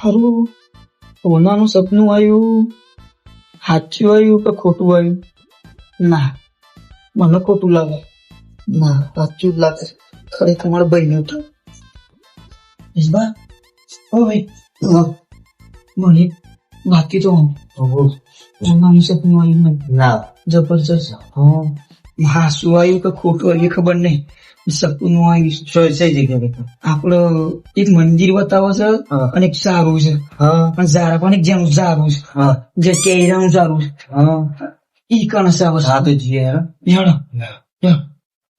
હારું સોનાનું સપનું આવ્યું, સાચું આવ્યું કે ખોટું આવ્યું? ના, મને ખોટું લાગે. ના, સાચું જ લાગે. ખરેખર મારા ભાઈને ઉઠાવ. ઈશબા, ઓ ભાઈ, મને બાકી તો સોનાનું સપનું આવ્યું નહીં. ના, જબરજસ્ત. હા, શું આવ્યું કે ખોટું આવ્યું ખબર નહીં. સપનું આવ્યું છે જગ્યા આપડે એક મંદિર બતાવો છે અને એક સારું છે પણ ઝારા પણ એક જેનું સારું છે જે કેરાનું સારું છે ઈ કણ સાવ હા તો જીએ હેડો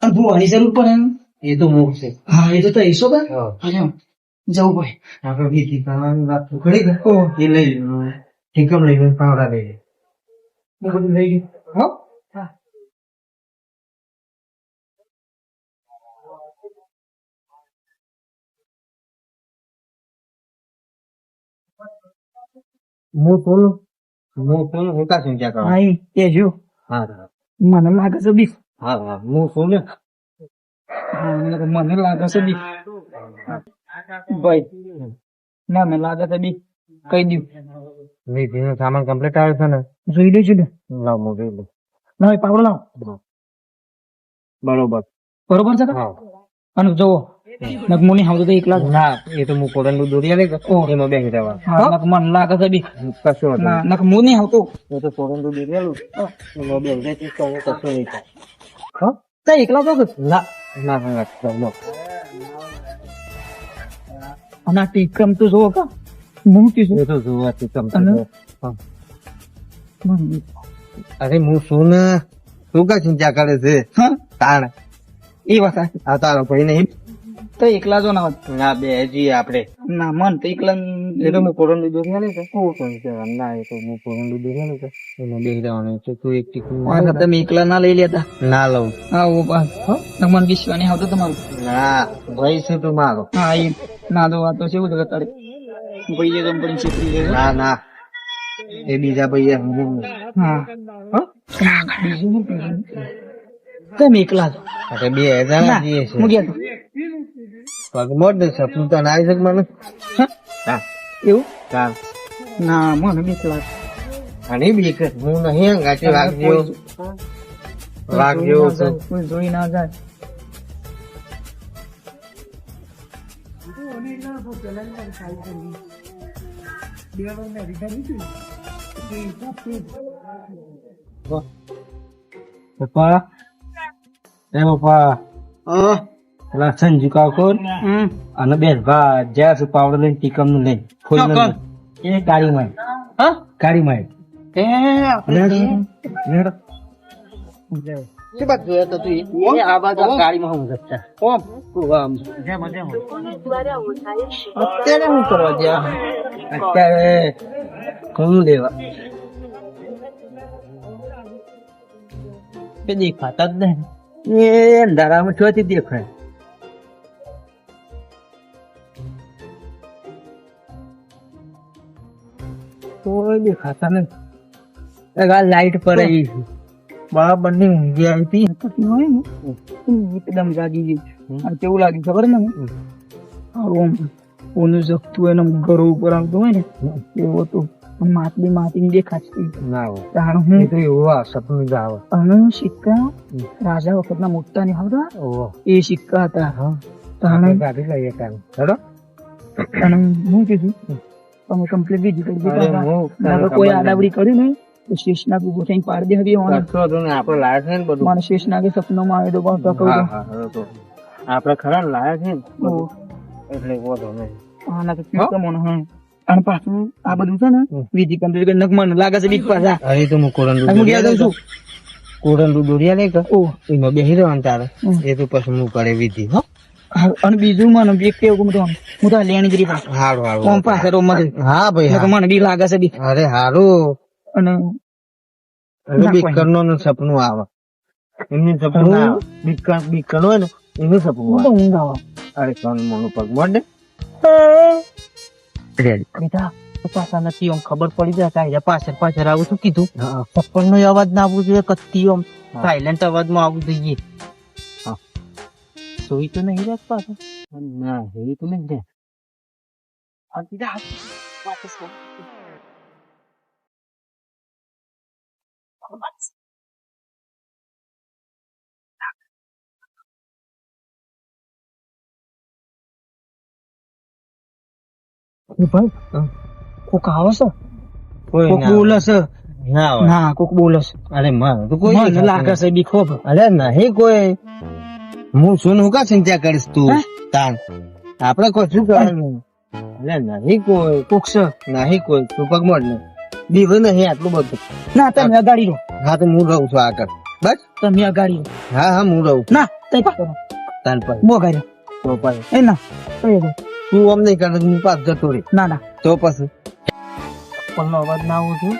અને ભૂવાની જરૂર પડે એ તો મોક્ષ છે. હા એ તો તૈસો બે જવું ભાઈ આપડે બીજી કરવાની વાત ઘડી એ લઈ ઠીકમ લઈ પાવડા લઈ બધું લઈ ગયું. હા હું કા ચિંતા કરો? એ જો મને લાગે છે બીક. હા હું શું ને મને લાગે છે બીક ભાઈ. ના મને લાગે છે બીક કહી દઉં. નો સામાન કમ્પ્લીટ આવે છે ને જોઈ લેજો ને. લાવ હું જોઈ લઉં. ના પાવડો લાવ. બરોબર બરોબર છે. અને જોવો નગમોની હાવ તો એકલા ના એ તો હું કોડન દોરી લે એમાં બેસી રહેવા. મને લાગે છે બી કશું નક મુ નહીં આવતો એ તો કોડન દોરી લેલું એમાં બેસી જાય કશું નહીં થાય. તો એકલા તો ના ના ના અને ટીકમ તો જોવો કા હું કીધું એ તો જોવા ટીકમ અરે હું શું ને તું કા ચિંતા કરે છે? તાણ એ વાત આ તારો ભાઈ નહીં તો એકલા જો ના બે જી આપડે ના મન તો એકલા એ તો હું કોરોન દોરી ના એ તો હું કોરોન દોરી ના એમાં બે જવાનું છે. તું એક ટીકું તમે એકલા ના લઈ લેતા? ના લઉં. હા ઓ બસ મને વિશ્વાસ નહીં આવતો તમારું. ના ભાઈ છે તું મારો. હા એ ના દો આ તો છે એવું તો તારે ભાઈ કંપની છે. ના ના એ બીજા ભાઈ. હા બીજું તમે એકલા છો? બે હજાર મોટ સપનું તો ના આવી શકે મને. એવું ના મને બીક લાગે. અને બીક હું નહીં અંગાથી વાઘ જેવો કોઈ જોઈ ના જાય. પપ્પા એ પપ્પા પેલા સંજુ કાકોર અને બેસ ભા જ્યાં સુધી પાવડર લઈને ટીકમ નું લઈને એ ગાડી માં ગાડી માં અત્યારે શું કરવા જ્યાં અત્યારે ઘણું લેવા દેખાતા જ નહીં. એ અંધારામાં છોથી દેખાય. કોઈ દેખાતા નહીં. લાઈટ પર બરાબર ની ઊંઘી આવી હતી એકદમ જાગી ગઈ. કેવું લાગ્યું ખબર ને ઓનું જગતું એને ઘર ઉપર આવતું હોય ને એવું હતું. માટલી માટી દેખાતી ના હું એવું સપનું જ આવે. અને સિક્કા રાજા વખત ના મોટા ની આવતા એ સિક્કા હતા. ગાડી લઈએ અને હું કીધું તમે કમ્પ્લીટ બીજી કોઈ આડાવડી કરી નહીં તો શેષનાગ ઉભો થઈને પાડી દે. આપડે લાયા છે ને બધું મને શેષનાગે સપનામાં આવે તો આપડે ખરા લાયા છે ને એટલે વધો નહીં. અને પાછું આ બધું છે ને વિધિ કમ્પ્લીટ કરી મને લાગે છે બીક પાછા. અરે તો હું કોરન દોરિયા લઈ એમાં બેસી રહેવાનું તારે એ તો પછી હું કરે વિધિ. અને બીજું મને બીક કેવું હું તો લેણી ગરી હારું પાછળ હા ભાઈ મને બીક લાગે છે બીક. અરે હારું અને બીક કરવાનું સપનું આવે એમની સપનું બીક કરવું હોય ને એનું સપનું ઊંઘ આવે. અરે કોણ મોનું પગ મોડે બેટા પાછા નથી આમ ખબર પડી જાય પાછળ પાછળ આવું શું કીધું ચપ્પલ નો અવાજ ના આવવો જોઈએ કત્તી આમ સાયલેન્ટ અવાજ માં આવવું જોઈએ. સોઈ તો નહીં રાખ પાછા ના એ તો નહીં. ભાઈ કોક આવે છે, કોઈ કોક ના બોલે છે. ના હોય. ના કોક બોલે છે. અરે મને તો કોઈ મને નહીં લાગે છે બીખો. અરે નહીં કોઈ. હું શું હું કા ચિંતા કરીશ તું હે? તાન આપડે કોઈ શું કરવાનું? અરે નહીં કોઈ કોક છે. નહીં કોઈ તું પગમાં જ નહીં બીવું નહીં આટલું બધું. ના તમે અગાડી રહો, હા તો હું રહું છું આગળ બસ. તમે અગાડી રહો. હા હા હું રહું છું ના તઈ પાછો રહો. તાન પર બો અગાડી રહો. તો પછી એ ના તઈ રહો. તું આમ નહીં કરે હું પાસ જતો રહી ના ના તો પછી પલ્લો અવાજ ના આવું છું.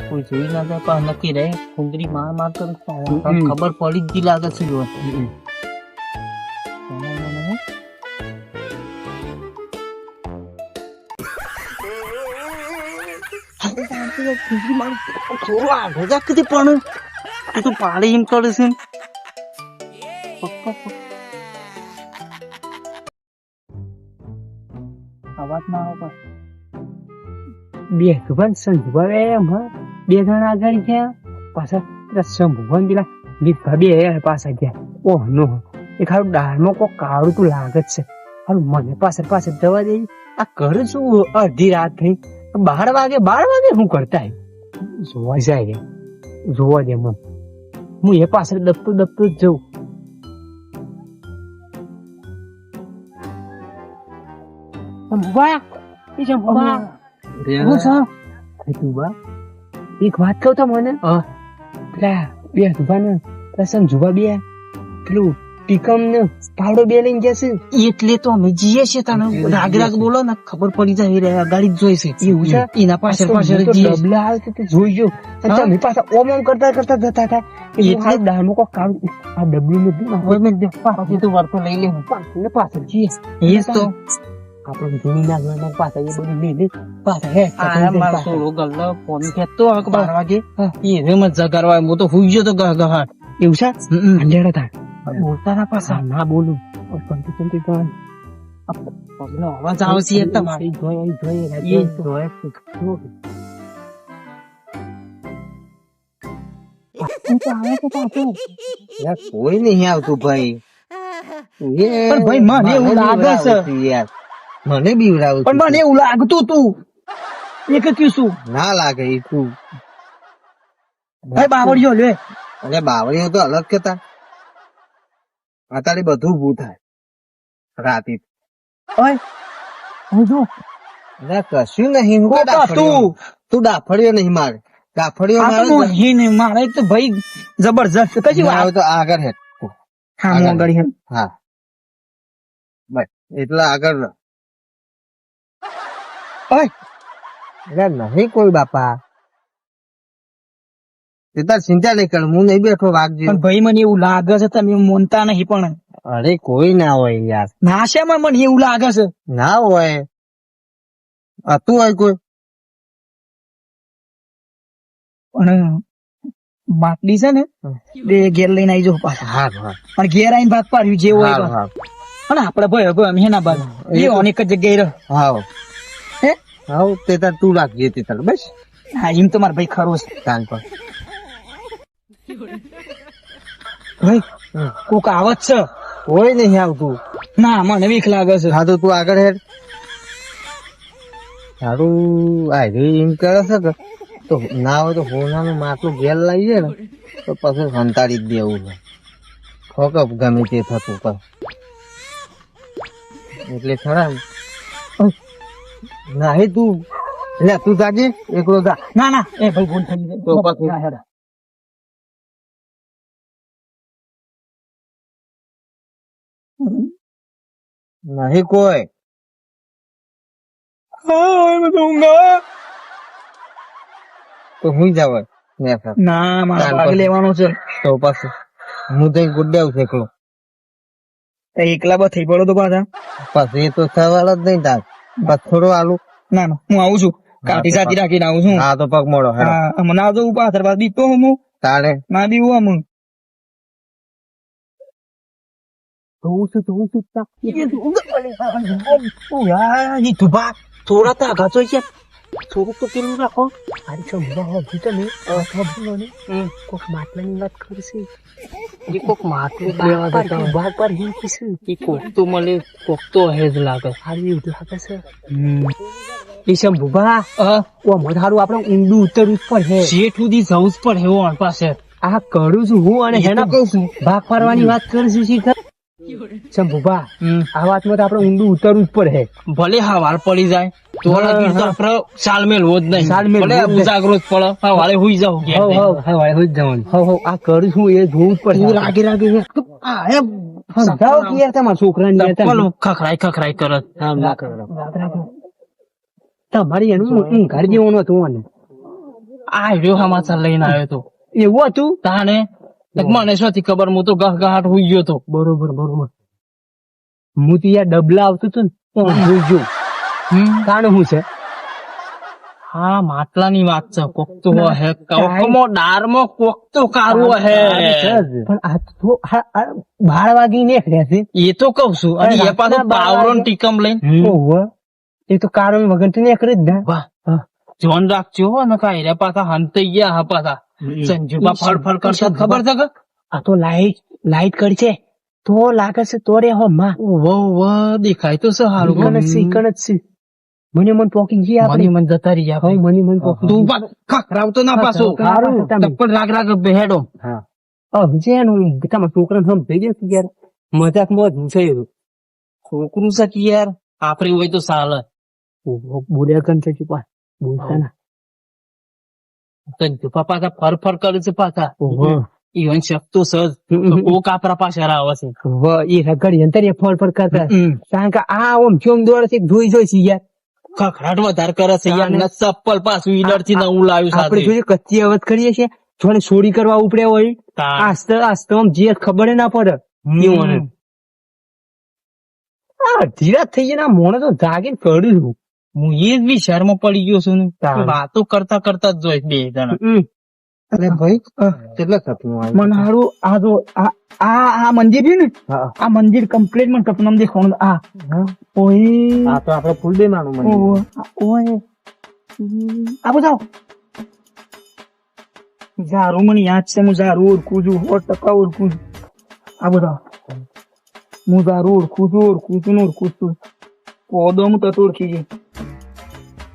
કોઈ જોઈ ના જાય પણ નક્કી રહે કુંદરી માર માર કરે ખબર પડી જ ગઈ લાગે છે જો. પણ તું પાડી એમ કરે છે. અવાજ ના આવે બે ભગવાન સંભુભાઈ એમ બે જણા આગળ ગયા પાછા સંભુભાઈ પેલા બીજા બે પાછા ગયા. ઓહ નો એ ખાલી દાળમાં કોઈ કાળું તું લાગે જ છે. હારું મને પાછળ પાછળ જવા દે. આ ઘર શું અડધી રાત થઈ 12 વાગે હું કરતા જોવા જાય જોવા દે મને. હું એ પાછળ દબતો જ જઉં. સંભુભાઈ સંભુભાઈ હું છો? તું બા એક વાત કહું તો મને પેલા બે જુબા ને પેલા સમજુબા બે પેલું ટીકમ ને પાવડો બે લઈને જશે એટલે તો અમે જઈએ છીએ. તને રાગ બોલો ને ખબર પડી જાય ગાડી જ જોઈશે એવું છે. એના પાછળ ડબલા આવે તો જોઈજો. તમે પાછા ઓમ કરતા જતા હતા એટલે દામો કો કામ આ ડબલું ને પાછળ તો વર્તો લઈ લે પાછળ જઈએ. એ તો આપણે જૂની ના ઘરના પાછા એ બધું લઈ લે પાછા હે સોળો ગલ્લો ફોન ખેતો 12 વાગે એ રેમ જ જગારવા. હું તો હુઈ ગયો તો ગહાટ એવું છે. અંધેડા થાય બોલતા ના પાછા ના બોલું અવાજ આવે છે તમારી કોઈ નહીં આવતું ભાઈ. પણ ભાઈ મને એવું લાગે છે યાર મને બીવડાવું પણ મને એવું લાગતું તું એક કીશું ના લાગે એ તું. ભાઈ બાવળિયો લે. અરે બાવળીઓ તો અલગ કેતા અત્યારે બધું ઊભું થાય રાતે. હું જો અરે કશું નહીં. હું તું ડાફડ્યો નહીં મારે ડાફડ્યો મારે તો ભાઈ જબરજસ્ત કઈ આવે તો આગળ હે. હા હું આગળ હે. હા બસ એટલે આગળ અરે નહીં કોઈ બાપા. તાર ચિંતા નહીં કર હું નહીં બેઠો વાગજો. પણ ભાઈ મને એવું લાગે છે તમે મોનતા નહીં પણ. અરે કોઈ ના હોય યાર. ના શેમાં મને એવું લાગે છે. ના હોય હતું હોય કોઈ પણ માટલી છે ને બે ઘેર લઈને આવી જાવ પાછા. હા હા પણ ઘેર આવીને ભાગ પાડ્યું જેવું હોય અને આપડે ભાઈ અમે એના બાદ એ અનેક જ જગ્યાએ રહ. હા હે હા તે તાર તું રાખજે તે તાર બસ. હા એમ તો મારો ભાઈ ખરો છે. કાન પર ભાઈ કોક આવત છે. કોઈ નહીં આવતું. ના મને બીક લાગે છે. હા તો તું આગળ હેડ. સારું આ એમ કરે છે કે તો ના હોય તો હોનાનું માટલું ઘેર લાવીએ ને તો પછી સંતાડી જ દેવું છે. ખોકપ ગમે તે થતું પર એટલે ખરા ના તું લે તું જાજે એકલો જા. ના ના એ ભાઈ ભૂલ થઈ ગઈ તો પછી નહીં કોઈ. તો હું જાવ ના મારા ભાગ લેવાનો છે. તો પછી હું તો ગુડ્ડે આવું એકલો. એકલા બસ થઈ પડો તો પાછા પછી એ તો સવાલ જ નહીં તાર બસ થોડો આલુ. ના ના હું આવું છું કાઠી સાથી રાખીને આવું છું. હા તો પગ મોડો હા મને આવજો પાછળ પાછ બીતો હું તારે ના બીવું આમ થોડા તો આગા જોઈ ગયા થોડુંક તો પેલું રાખો આરી સમજાવો ભૂતો ને ખબર ને કોક માટલાની વાત કરશે એ કોક માટલું બાર પર હિમ કીશે એ કોક તો મળે કોક તો હેજ લાગે હારી એવું લાગે છે એ શંભુભા ઓ મધારું આપણે ઊંડું ઉતરવું જ પડે શેઠ સુધી જવું જ પડે એવું પાસે આ કરું છું હું અને હેના કહું છું ભાગ પાડવાની વાત કરશું શીખર શંભુભા આ વાતમાં તો આપણે ઊંડું ઉતરવું જ પડે ભલે હવાર પડી જાય તો લગી તો આપણે સાલમેલ હોત નહીં ભલે ઉજાગરો જ પડે હવારે હુઈ જાવ હવારે હુઈ જવાનું આ કરું છું એ જોવું જ પડે રાગે સમજાવો કે યાર તમારા છોકરાની ખખરાઈ ખખરાઈ કરત તમારી એનું ઘર જેવું હતું આ રહ્યો સમાચાર લઈને આવ્યો હતો એવું હતું તાને મને શોથી ખબર હું તો ગહગહાટ હોઈ ગયો તો બરોબર હું તો યાર ડબલા આવતું હતું ને હોઈ ગયો કારણ શું છે હા માટલાની વાત છે કોક તો હે કવકમો ડારમાં કોક તો કારું હે પણ આ તો 12 વાગી ને રહેશે એ તો કહું છું અને એ પાછો પાવરોન ટીકમ લઈને ઓહો એ તો કારણ વગર તો નીકળે જ ને વાહ જોન રાખજો ને કાઈ રે પાછા હંતાઈ ગયા હા પાછા સંજુબા ફળ કરતા ખબર છે કે આ તો લાઈટ કરશે તો લાગે છે તો રે હો માં વાહ દેખાય તો છે હારું કણ છે મને મન પોકી ગયા આપણે મન જતા રહી ગયા ભાઈ મને પોકી તું ખરાવ તો ના પાછો હારું તપ્પડ રાગ બેહેડો હા જેનું તમારા છોકરાને સમજાઈ ગયો યાર મજાક મોજ છે છોકરું છે કે યાર આપણે હોય તો ચાલે બોલ્યા કન છે પા બોલતા ના તંજુ પાપા ફર કરે છે પાછા ઈવન શકતો સજ કોક આપણા પાસે આવે છે એ રગડી અંતર ફર કરતા કારણ કે આ ઓમ ચોમ દોડે છે જોઈ છે યાર ખખડાટ વધારે કરે છે યાર ને ચપ્પલ પાછું ઈડર થી નવું લાવ્યું સાથે આપણે જોઈએ કચ્ચી અવત કરીએ છીએ થોડી સોડી કરવા ઉપડે હોય આસ્તે આમ જે ખબર ના પડે એવું ધીરા થઈ ગયા મોણે તો જાગીને કર્યું હું એ જ વિચારમાં પડી ગયો છું વાતો કરતા કરતા જ જોઈ બે જણા અરે ભાઈ કેટલા સપનું આવ્યું મને હારું આ જો આ મંદિર છે ને આ મંદિર કમ્પ્લીટ મને સપનામ દેખાણું આ ઓય આ તો આપણે ફૂલ દે માનું મને ઓય આ બતાવો ઝારું મને યાદ છે હું ઝારું ઓળખું છું 100% ઓળખું છું આ બતાવો હું ઝારું ઓળખું છું પોદો હું તત ઓળખી છે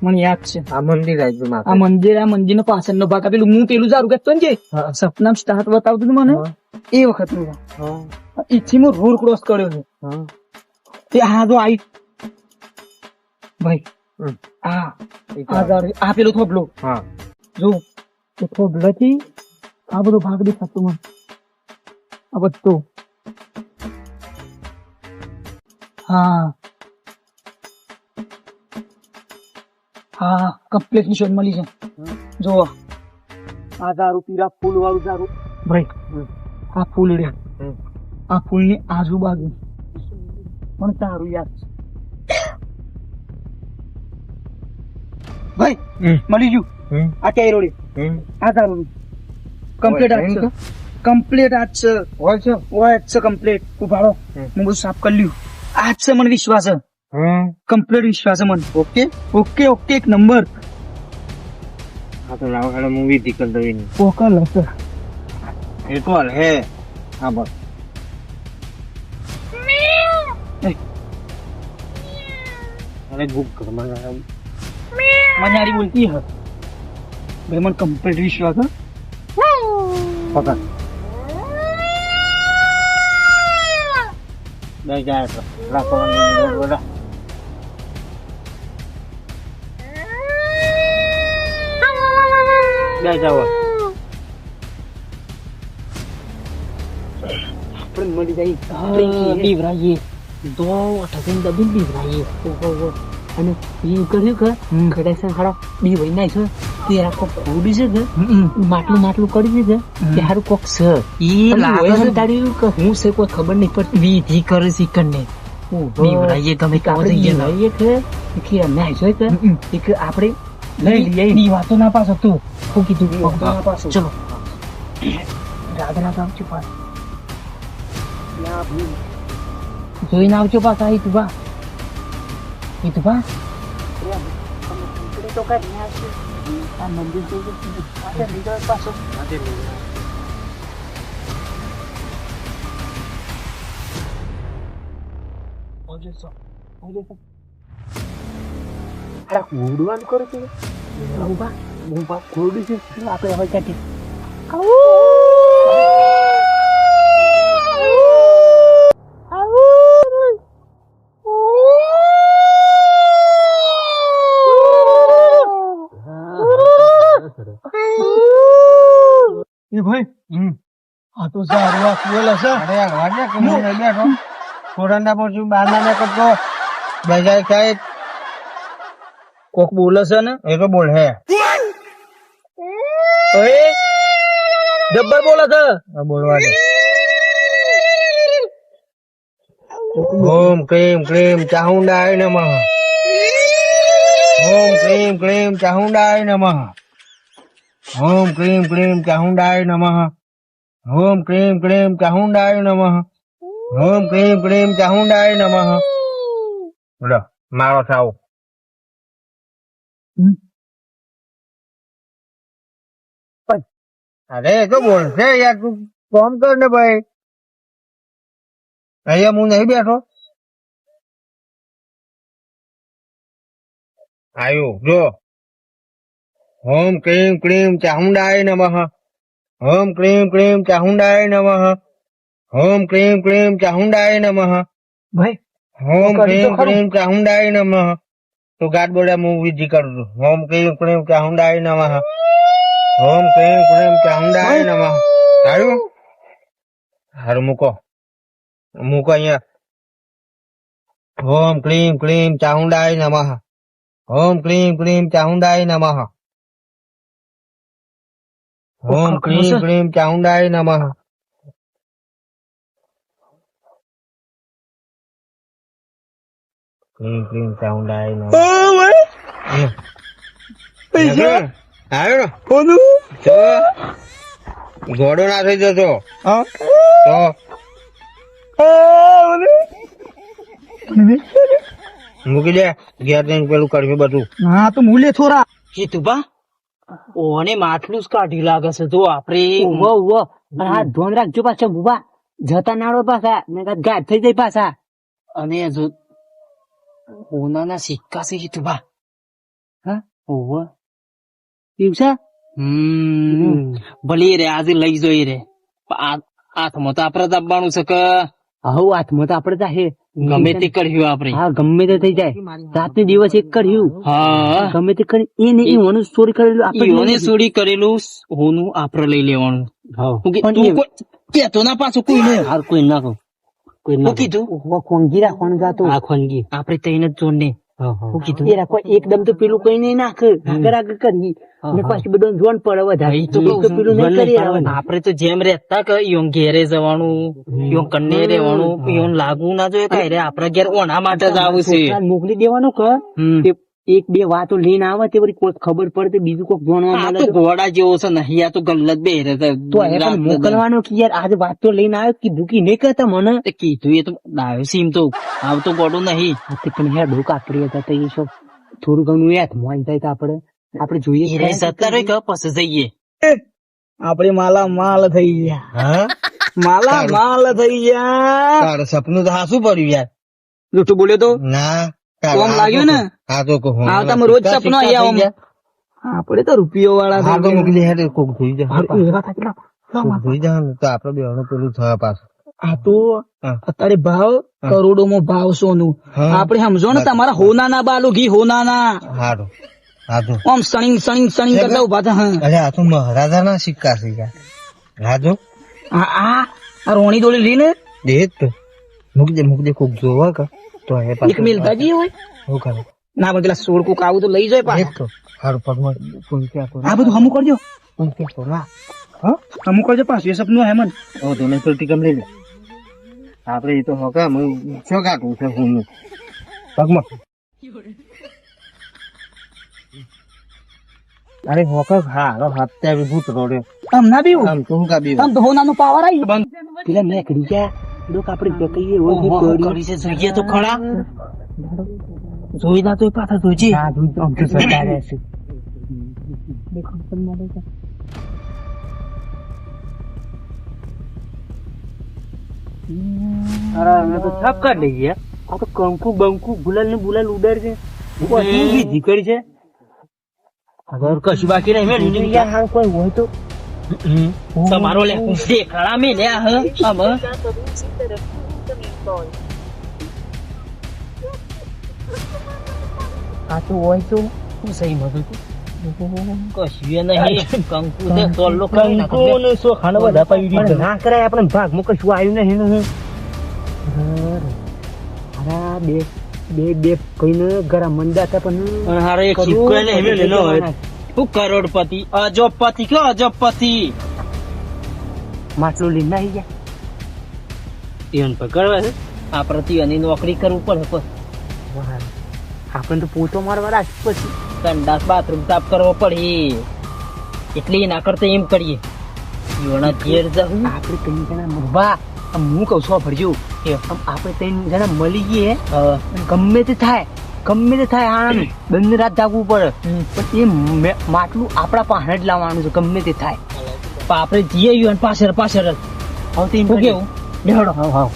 મને યાદ છે આ મંદિર આ મંદિર નો પાછળનો ભાગ પેલું હું પેલું સારું કહેતો ને સપના સ્ટાર્ટ બતાવતું હતું મને એ વખત નું ઈથી હું રોડ ક્રોસ કર્યો છે હા જો આવી ભાઈ આ પેલો થોભલો જો એ થોભલો થી આ બધો ભાગ દેખાતો મને આ બધો હા કમ્પ્લીટ ની શોધ મળી છે જો આ દારૂ પીરા ફૂલ વાળું દારૂ ભાઈ આ ફૂલ રે આ ફૂલ ની આજુબાજુ પણ તારું યાદ છે ભાઈ મળી ગયું આ ક્યાંય રોડી આ દારૂ કમ્પ્લીટ આજ છે કમ્પ્લીટ ઉભાડો હું બધું સાફ કરી લ્યું આજ છે મને વિશ્વાસ છે કમ્પ્લીટ વિશ્વાસ છે મને ઓકે એક નંબર આ તો લાવડ મૂવી દીકલ દઈ પોકર લસે એકવાર હે હા બસ અરે ભૂખ ઘરમાં મને આરી બોલતી હે ભાઈ મને કમ્પ્લીટ વિશ્વાસ છે પકડ બે જાય તો રાખો બોલા બે જાવ આપણે મળી જાય બીવરાઈએ દો અઠાસીન દબીન બીવરાઈએ અને એ કર્યું કે ખડાસન ખડા બી વઈ નાય છે તે આખો ખોડી છે કે માટલું કરી છે કે હારું કોક છે એ લાગે તારી કે હું છે કોઈ ખબર નહીં પડતી વિધિ કરે છે કને બીવરાઈએ ગમે કામ થઈ ગયા એ કે કે નાય છે કે આપણે લઈ લઈએ ની વાતો ના પાછો તું હું કીધું વાતો ના પાછો ચલો રાધા આવજો પાછ જોઈને આવજો પાછા ઈ તું બા તો કઈ ના છે આ મંદિર તો આજે લઈ જાવ પાછો આજે લઈ જાવ ઓજે સો અરે ઉડવાનું કરો છો ઉભા કોરડી છે આપણે હવે ક્યાંથી એ ભાઈ આ તો સારું આ ફૂલ હશે. અરે યાર વાગ્યા કે હું નહીં બેઠો કોરંડા પર છું બહાર ના કરતો બજાર સાહેબ કોક બોલે છે ને એ તો બોલ હે ઓય જબ્બર બોલે છે. બોલવા દે ઓમ ક્રીમ ક્રીમ ચાહુંડાય નમઃ ઓમ ક્રીમ ક્રીમ ચાહુંડાય નમઃ ઓમ ક્રીમ ક્રીમ ચાહુંડાય નમઃ ઓમ ક્રીમ ક્રીમ ચાહુંડાય નમઃ ઓમ ક્રીમ ક્રીમ ચાહુંડાય નમઃ બોલો મારો થાવ અરે એ તો બોલશે યાર તું ફોન કર ને ભાઈ અહીંયા હું નહીં બેઠો આયુ જો ઓમ ક્રીમ ક્રીમ ચાહુંડાય નમઃ ઓમ ક્રીમ ક્રીમ ચાહુંડાય નમઃ ઓમ ક્રીમ ક્રીમ ચાહુંડાય નમઃ ભાઈ ઓમ ક્રીમ ક્રીમ ચાહુંડાય નમઃ તો ગાડ બોલ્યા હું વિધિ કરું છું ઓમ ક્રીમ ક્રીમ ચાહુંડાય નમઃ ઓમ ક્રીમ ક્રીમ ચાહુંડાય નમઃ સારું હારું મૂકો અહીંયા ઓમ ક્રીમ ક્રીમ ચાહુંડાય નમઃ ઓમ ક્રીમ ક્રીમ ચાહુંડાય નમઃ ઓમ ક્રીમ ક્રીમ ચાહુંડાય નમઃ ક્રીમ ક્રીમ ચાહુંડાય નમઃ આવ્યો તો ઘોડો ના થઈ જતો તો મૂકી દે ઘેર જઈને પેલું કરશું બધું. હા તો મૂલે થોડા હેતુભા ઓને માટલું જ કાઢી લાગે છે જો આપડે હા ધોન રાખજો પાછા બુબા જતા નાડો પાછા ગાઢ થઈ જાય પાછા અને જો ઓનાના સિક્કા છે હેતુભા હા ઓવો એવું છે ભલે રે આજે લઈ જોઈ રે હાથમાં તો આપડે દાબવાનું છે કે હા હાથમાં તો આપડે હે ગમે તે કર્યું આપડે હા ગમે તે થઈ જાય રાત દિવસ એક કર્યું હા ગમે તે કરી એને ઓનું ચોરી કરેલું આપણે ચોરી કરેલું હોનું આપડે લઈ લેવાનું કેતો ના પાછું કોઈ નહીં હાર કોઈ ના કહું કોઈ ના કીધું ખોંગી રાખવાનું ગાતો હા ખોંગી આપડે તઈને જ જોડ ને કીધું એ રાખો એકદમ તો પેલું કઈ નહીં નાખ આગળ આગળ કરી પાછું બધું જોન પડે વધારે પેલું નહીં કરી આપડે તો જેમ રહેતા કે યો ઘેરે જવાનું યો કન્ને રહેવાનું યો લાગવું ના જોઈએ કઈ રે આપડે ઘેર ઓના માટે જ આવું છે મોકલી દેવાનું કે એક બે વાતો લઈને આવે તે વળી કોઈ ખબર પડે બીજું કોઈ જાણવા મળે તો ઘોડા જેવો છે નહીં આ તો ગલ્લત બે મોકલવાનું કે યાર આજે વાત તો લઈને આવ્યો કીધું કે નહીં કહેતા મને કીધું એ તો ડાયો સીમ તો આવતો ગોડો નહીં પણ યાર ડોક આકરી હતા તો એ સબ થોડું ઘણું યાદ મોન થાય તો આપડે જોઈએ પછી જઈએ આપડે માલા માલ થઈ ગયા માલા માલ થઈ ગયા તારે સપનું તો હાસું પડ્યું યાર જૂઠું બોલ્યો તો ના ઓમ લાગ્યું ને હા તો કહું તમે રોજ સપનો આયા આપડે તો રૂપિયો વાળા તો મોકલી હેઠે કોક જોઈ જાય જોઈ જાય ને તો આપડે બેવાનું પેલું થયા પાછું આ તો અત્યારે ભાવ કરોડો માં ભાવ સોનું આપડે સમજો ને તમારા હોનાના બાલુ ઘી હોનાના હારું હારું આમ સણી સણી સણી કરતા ઉભા થા અરે આ તો મહારાજા ના સિક્કા છે રાજો આ રોણી દોડી લઈને દે તો મૂકી દે કોક જોવા કા તો એક મિલતા જી હોય હું કરે ના પણ પેલા સોળ કોક આવું તો લઈ જાય પાછા તો હારું પગમાં આ બધું હમું કરજો ના હમું કરજો પાછું એ સપનું હેમન ઓ તો નહીં તો ટીકમ લઈ લે આપડે એ તો હોકા શું કાઢવું છે હું પગમાં અરે હોકા હા હત્યા ભૂત રોડે આમ ના બીવું આમ તો હું કા બી આમ તો હોનાનું પાવર આવી બંધ પેલા મેકડી ગયા લોક આપડે કહીએ કરી છે જોઈએ તો ખરા જોઈ ના તો પાછા જોજે હા તું તો આમ તો સરકાર રહેશે અરે અમે તો છપ કરી લઈએ આ તો કંકુ બંકુ ગુલાલ ને બુલાલ ઉડાડ છે બીજી કરી છે અગર કશું બાકી નહીં મેળ્યું યાર હાલ કોઈ હોય તો તમારો લે દેખાડા મે લે હ આમ આ તો હોય તો શું સહી મધું કશું નહીં કંકુ દે તોલ્લો કંકુ ને સો ખાનો બધા પડી પણ ના કરાય આપણે ભાગમાં કશું આવ્યું નહીં ને અરે બે બે બે કઈને ગરમ મંદા હતા પણ હારે એક સિક્કો લે મેળ્યો હોય હું કરોડપતિ અજબપતિ કે અજબપતિ માટલું લઈને આવી ગયા ઈવન પકડવા છે આ પ્રતિની નોકરી કરવું પડે પણ વાહ આપણે તો પોતો મારવા રાખ પછી સંડાસ બાથરૂમ સાફ કરવો પડે એટલે ના કરતા એમ કરીએ યોના ઘેર જવું આપણે ત્રણ જણા વાહ હું કઉ છું ભરજો આપણે ત્રણ જણા મળી ગઈએ ગમે તે થાય આણંદ બંને રાત જાગવું પડે પણ એ માટલું આપણા પાસે જ લાવવાનું છે ગમે તે થાય આપણે જઈએ યુવાન પાછળ જ હવે તો એમ કેવું હા